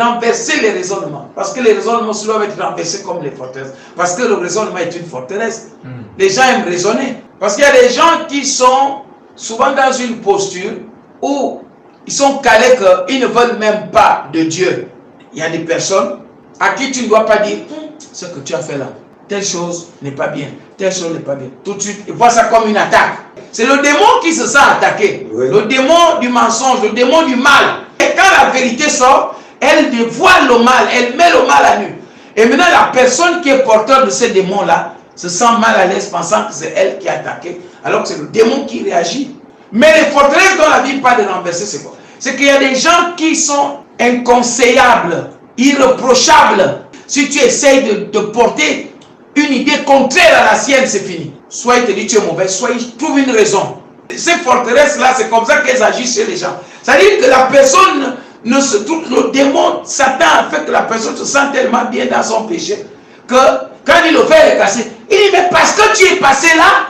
renverser les raisonnements. Parce que les raisonnements doivent être renversés comme les forteresses. Parce que le raisonnement est une forteresse. Les gens aiment raisonner. Parce qu'il y a des gens qui sont souvent dans une posture où ils sont calés qu'ils ne veulent même pas de Dieu. Il y a des personnes à qui tu ne dois pas dire ce que tu as fait là. Telle chose n'est pas bien. Telle chose n'est pas bien. Tout de suite, ils voient ça comme une attaque. C'est le démon qui se sent attaqué. Oui. Le démon du mensonge, le démon du mal. Et quand la vérité sort, elle dévoile le mal, elle met le mal à nu. Et maintenant, la personne qui est porteur de ce démon-là se sent mal à l'aise pensant que c'est elle qui a attaqué, alors que c'est le démon qui réagit. Mais les forteresses dont la Bible parle de renverser, c'est quoi? C'est qu'il y a des gens qui sont inconseillables, irréprochables. Si tu essayes de porter une idée contraire à la sienne, c'est fini. Soit il te dit tu es mauvais, soit il trouve une raison. Ces forteresses-là, c'est comme ça qu'elles agissent chez les gens. C'est-à-dire que la personne ne se trouve, le démon, Satan a fait que la personne se sent tellement bien dans son péché que quand il le fait casser, il dit mais parce que tu es passé là,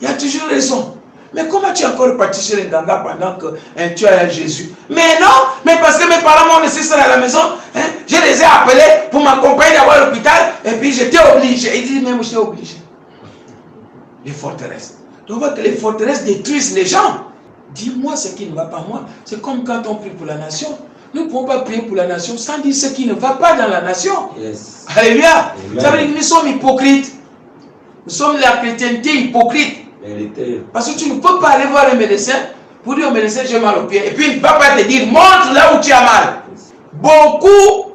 il y a toujours raison. Mais comment tu es encore reparti chez les gangas pendant que tu as Jésus? Mais non, mais parce que mes parents m'ont laissé seul à la maison, je les ai appelés pour m'accompagner d'avoir à l'hôpital, et puis j'étais obligé. Il dit même j'étais obligé. Les forteresses. Donc on voit que les forteresses détruisent les gens. Dis-moi ce qui ne va pas moi. C'est comme quand on prie pour la nation. Nous ne pouvons pas prier pour la nation sans dire ce qui ne va pas dans la nation. Yes. Alléluia. Ça veut dire que nous sommes hypocrites. Nous sommes la chrétienté hypocrite. Parce que tu ne peux pas aller voir un médecin pour dire au médecin j'ai mal au pied. Et puis il ne va pas te dire montre là où tu as mal. Beaucoup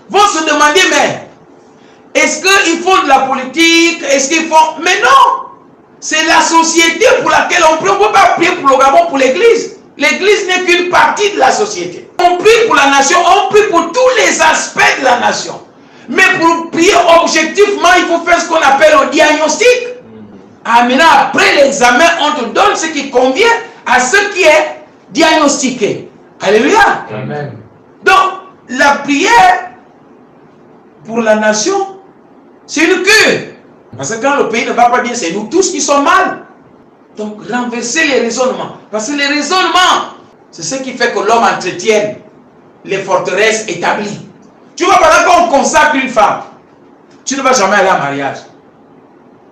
vont se demander mais est-ce qu'ils font de la politique? Est-ce qu'ils font... Mais non! C'est la société pour laquelle on prie. On ne peut pas prier pour le Gabon, pour l'église. L'église n'est qu'une partie de la société. On prie pour la nation, on prie pour tous les aspects de la nation. Mais pour prier objectivement, il faut faire ce qu'on appelle un diagnostic. Ah, maintenant, après l'examen, on te donne ce qui convient à ce qui est diagnostiqué. Alléluia. Amen. Donc, la prière pour la nation, c'est une cure. Parce que quand le pays ne va pas bien, c'est nous tous qui sommes mal. Donc, renverser les raisonnements. Parce que les raisonnements, c'est ce qui fait que l'homme entretienne les forteresses établies. Tu vois, pendant qu'on consacre une femme, tu ne vas jamais aller en mariage.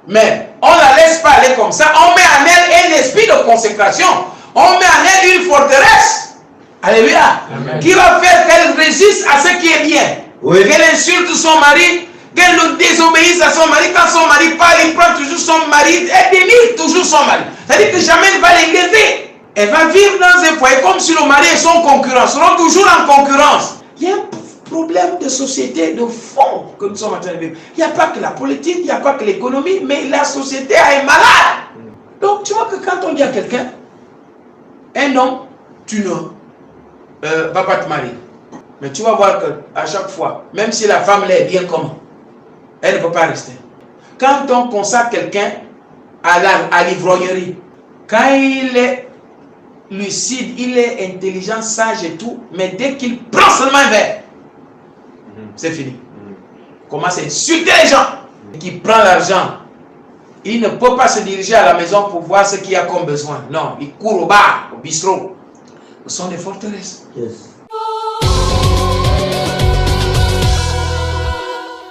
Mais on ne la laisse pas aller comme ça. On met en elle un esprit de consécration. On met en elle une forteresse. Alléluia. Amen. Qui va faire qu'elle résiste à ce qui est bien. Oui. Qu'elle insulte son mari. Qu'elle le désobéisse à son mari. Quand son mari parle, il prend toujours son mari. Elle dénigre toujours son mari. C'est-à-dire que jamais elle va l'élever. Elle va vivre dans un foyer comme si le mari et son concurrent seront toujours en concurrence. Il y a un problème de société de fond que nous sommes en train de vivre. Il n'y a pas que la politique, il n'y a pas que l'économie, mais la société est malade. Donc tu vois que quand on dit à quelqu'un, un homme, tu ne vas pas te marier. Mais tu vas voir qu'à chaque fois, même si la femme l'est bien comment, elle ne peut pas rester. Quand on consacre quelqu'un à l'ivrognerie, quand il est lucide, il est intelligent, sage et tout, mais dès qu'il prend seulement un verre, c'est fini. Il commence à insulter les gens. Qui prend l'argent, il ne peut pas se diriger à la maison pour voir ce qu'il y a comme besoin. Non, il court au bar, au bistrot. Ce sont des forteresses. Yes.